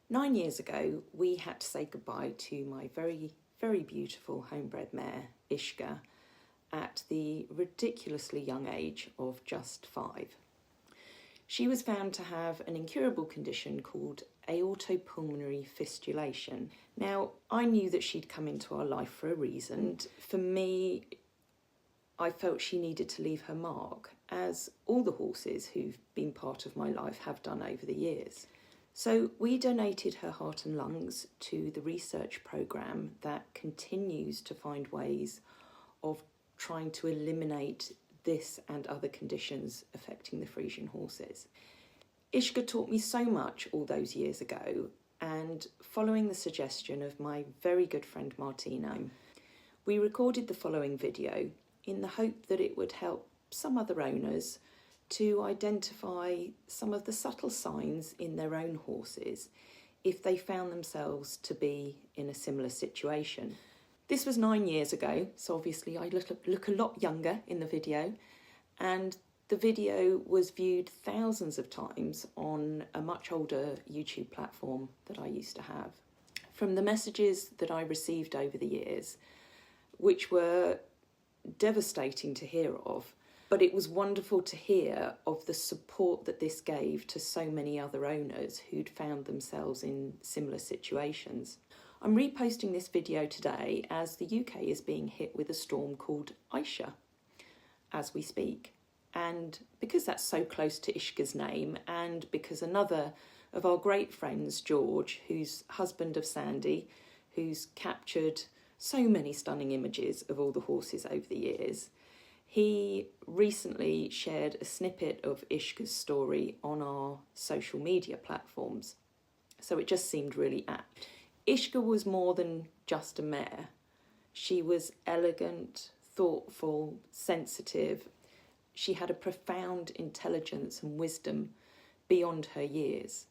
9 years ago, we had to say goodbye to my very, very beautiful homebred mare, ISCHKA, at the ridiculously young age of just 5. She was found to have an incurable condition called aortopulmonary fistulation. Now, I knew that she'd come into our life for a reason. For me, I felt she needed to leave her mark, as all the horses who've been part of my life have done over the years. So we donated her heart and lungs to the research programme that continues to find ways of trying to eliminate this and other conditions affecting the Friesian horses. ISCHKA taught me so much all those years ago, and following the suggestion of my very good friend Martina, we recorded the following video in the hope that it would help some other owners to identify some of the subtle signs in their own horses if they found themselves to be in a similar situation. This was 9 years ago, so obviously I look a lot younger in the video, and the video was viewed thousands of times on a much older YouTube platform that I used to have. From the messages that I received over the years, which were devastating to hear of, but it was wonderful to hear of the support that this gave to so many other owners who'd found themselves in similar situations. I'm reposting this video today as the UK is being hit with a storm called ISCHKA as we speak. And because that's so close to ISCHKA's name, and because another of our great friends, George, who's husband of Sandy, who's captured so many stunning images of all the horses over the years, he recently shared a snippet of ISCHKA's story on our social media platforms. So it just seemed really apt. ISCHKA was more than just a mare. She was elegant, thoughtful, sensitive. She had a profound intelligence and wisdom beyond her years.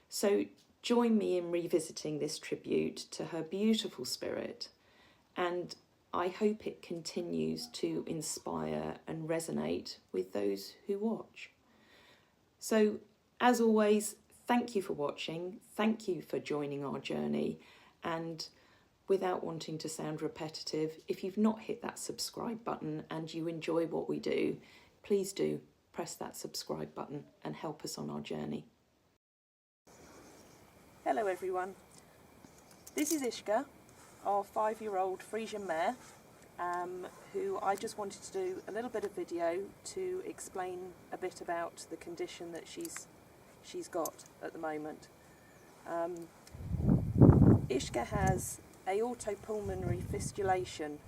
So join me in revisiting this tribute to her beautiful spirit, and I hope it continues to inspire and resonate with those who watch. So, as always, thank you for watching, thank you for joining our journey, and without wanting to sound repetitive, if you've not hit that subscribe button and you enjoy what we do, please do press that subscribe button and help us on our journey. Hello everyone, this is ISCHKA, our 5-year-old Friesian mare, who I just wanted to do a little bit of video to explain a bit about the condition that she's got at the moment. ISCHKA has aortopulmonary fistulation,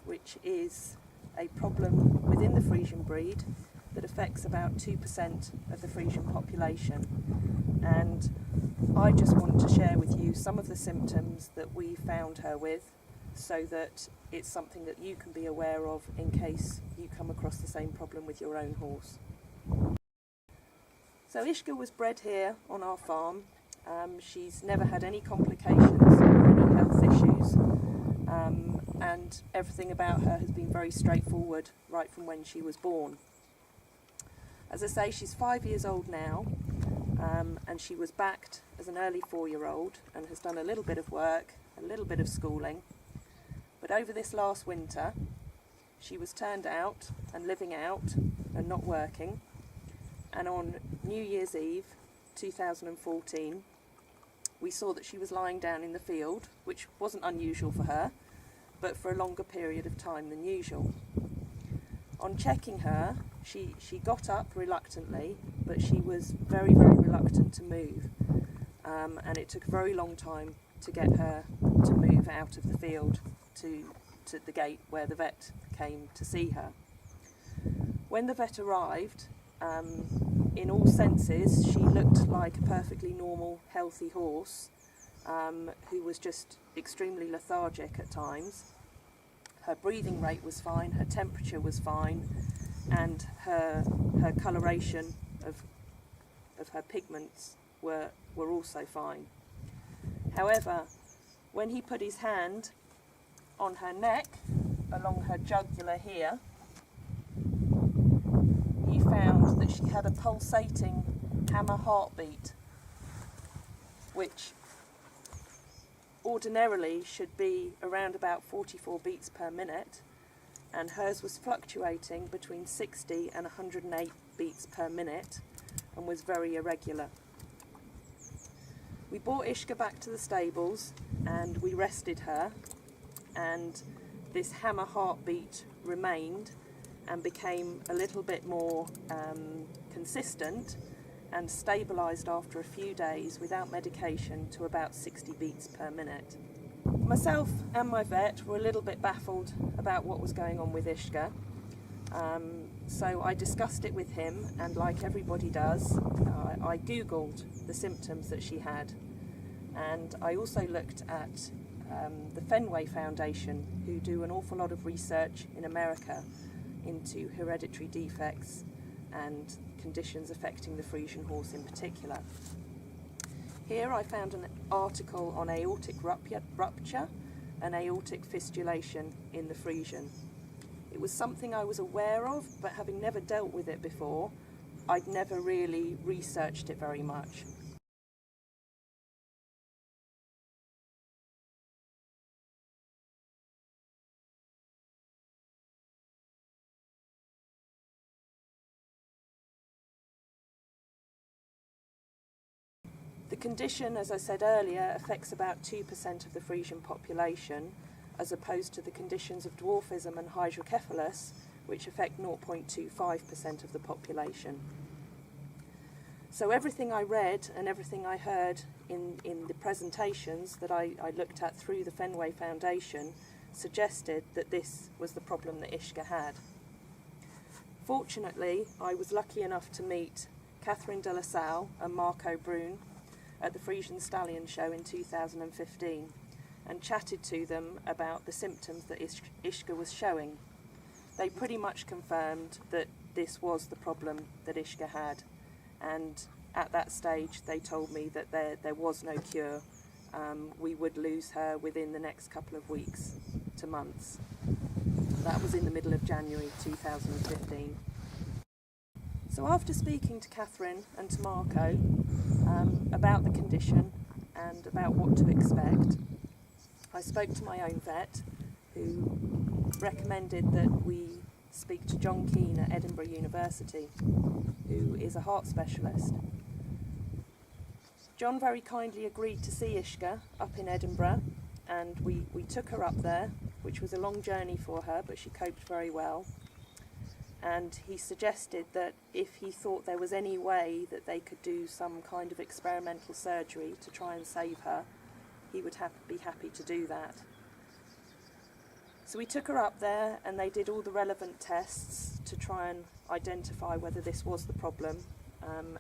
which is a problem within the Friesian breed that affects about 2% of the Friesian population. And I just want to share with you some of the symptoms that we found her with, so that it's something that you can be aware of in case you come across the same problem with your own horse. So ISCHKA was bred here on our farm. She's never had any complications or any health issues, and everything about her has been very straightforward right from when she was born. As I say, she's 5 years old now, and she was backed as an early 4-year-old and has done a little bit of work, a little bit of schooling. But over this last winter, she was turned out and living out and not working. And on New Year's Eve 2014, we saw that she was lying down in the field, which wasn't unusual for her, but for a longer period of time than usual. On checking her, she got up reluctantly, but she was very, very reluctant to move. And it took a very long time to get her to move out of the field to the gate where the vet came to see her. When the vet arrived, in all senses, she looked like a perfectly normal, healthy horse, who was just extremely lethargic at times. Her breathing rate was fine, her temperature was fine, and her coloration of her pigments were also fine. However, when he put his hand on her neck, along her jugular here, he found that she had a pulsating hammer heartbeat. which ordinarily should be around about 44 beats per minute, and hers was fluctuating between 60 and 108 beats per minute and was very irregular. We brought ISCHKA back to the stables and we rested her, and this hammer heartbeat remained and became a little bit more consistent and stabilised after a few days without medication to about 60 beats per minute. Myself and my vet were a little bit baffled about what was going on with ISCHKA, so I discussed it with him, and like everybody does, I googled the symptoms that she had, and I also looked at the Fenway Foundation, who do an awful lot of research in America into hereditary defects and conditions affecting the Friesian horse in particular. Here I found an article on aortic rupture and aortic fistulation in the Friesian. It was something I was aware of, but having never dealt with it before, I'd never really researched it very much. The condition, as I said earlier, affects about 2% of the Friesian population, as opposed to the conditions of dwarfism and hydrocephalus, which affect 0.25% of the population. So everything I read and everything I heard in the presentations that I looked at through the Fenway Foundation suggested that this was the problem that ISCHKA had. Fortunately, I was lucky enough to meet Catherine de la Salle and Marco Brune at the Friesian Stallion Show in 2015 and chatted to them about the symptoms that ISCHKA was showing. They pretty much confirmed that this was the problem that ISCHKA had, and at that stage they told me that there was no cure. We would lose her within the next couple of weeks to months. That was in the middle of January 2015. So after speaking to Catherine and to Marco about the condition and about what to expect, I spoke to my own vet, who recommended that we speak to John Keane at Edinburgh University, who is a heart specialist. John very kindly agreed to see ISCHKA up in Edinburgh, and we took her up there, which was a long journey for her, but she coped very well. And he suggested that if he thought there was any way that they could do some kind of experimental surgery to try and save her, he would be happy to do that. So we took her up there and they did all the relevant tests to try and identify whether this was the problem,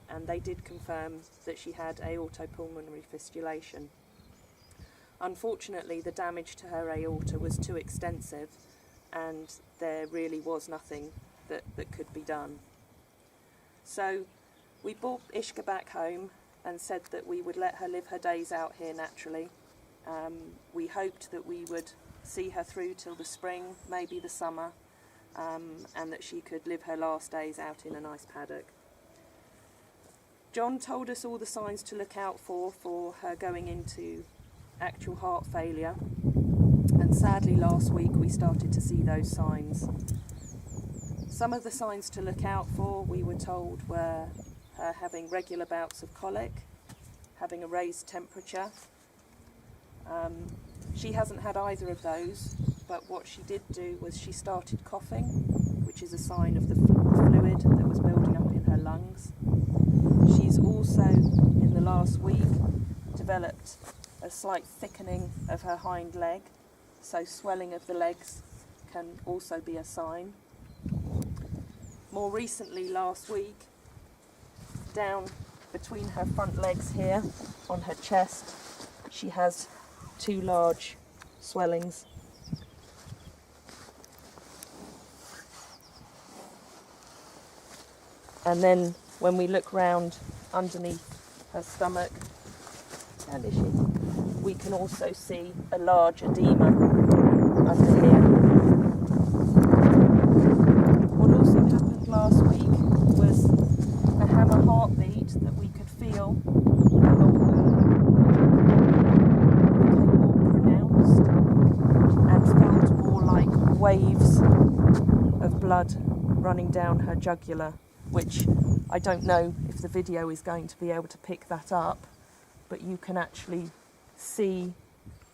and they did confirm that she had aortopulmonary fistulation. Unfortunately, the damage to her aorta was too extensive and there really was nothing that could be done. So we brought ISCHKA back home and said that we would let her live her days out here naturally. We hoped that we would see her through till the spring, maybe the summer, and that she could live her last days out in a nice paddock. John told us all the signs to look out for her going into actual heart failure, and sadly last week we started to see those signs. Some of the signs to look out for, we were told, were her having regular bouts of colic, having a raised temperature. She hasn't had either of those, but what she did do was she started coughing, which is a sign of the fluid that was building up in her lungs. She's also, in the last week, developed a slight thickening of her hind leg, so swelling of the legs can also be a sign. More recently, last week, down between her front legs here, on her chest, she has two large swellings. And then when we look round underneath her stomach, and we can also see a large edema under here. What also happened last week was a hammer heartbeat that we could feel along waves of blood running down her jugular, which I don't know if the video is going to be able to pick that up, but you can actually see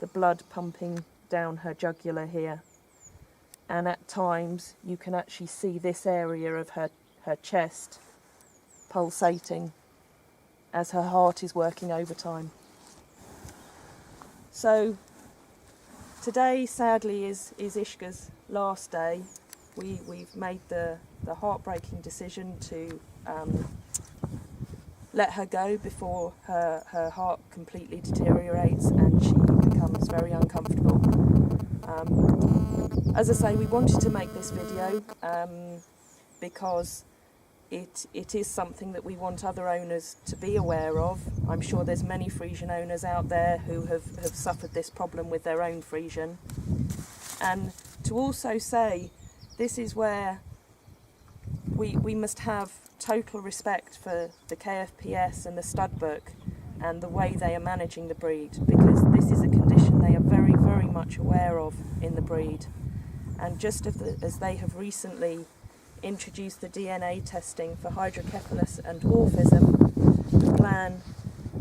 the blood pumping down her jugular here. And at times you can actually see this area of her chest pulsating as her heart is working overtime. So today, sadly, is ISCHKA's last day. We've made the heartbreaking decision to let her go before her heart completely deteriorates and she becomes very uncomfortable. As I say, we wanted to make this video because it is something that we want other owners to be aware of. I'm sure there's many Friesian owners out there who have suffered this problem with their own Friesian. And to also say, this is where we must have total respect for the KFPS and the stud book and the way they are managing the breed, because this is a condition they are very, very much aware of in the breed. And just as they have recently introduced the DNA testing for hydrocephalus and dwarfism, the plan,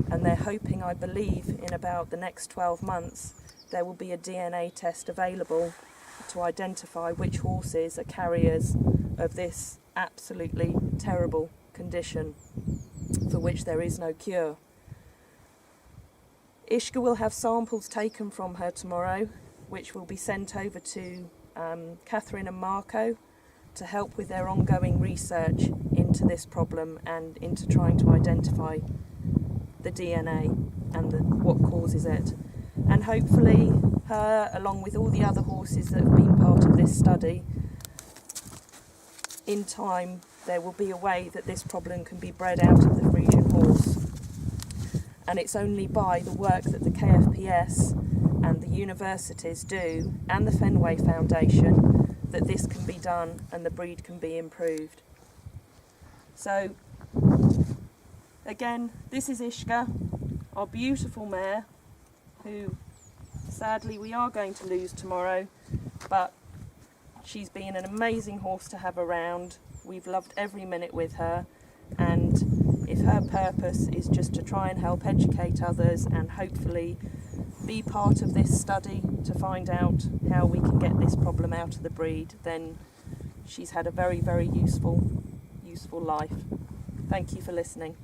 and they're hoping, I believe, in about the next 12 months, there will be a DNA test available to identify which horses are carriers of this absolutely terrible condition for which there is no cure. ISCHKA will have samples taken from her tomorrow, which will be sent over to Catherine and Marco to help with their ongoing research into this problem and into trying to identify the DNA and what causes it. And hopefully her, along with all the other horses that have been part of this study, in time there will be a way that this problem can be bred out of the Friesian horse. And it's only by the work that the KFPS and the universities do, and the Fenway Foundation, that this can be done and the breed can be improved. So, again, this is ISCHKA, our beautiful mare, who sadly we are going to lose tomorrow, but she's been an amazing horse to have around. We've loved every minute with her, and if her purpose is just to try and help educate others and hopefully be part of this study to find out how we can get this problem out of the breed, then she's had a very, very useful life. Thank you for listening.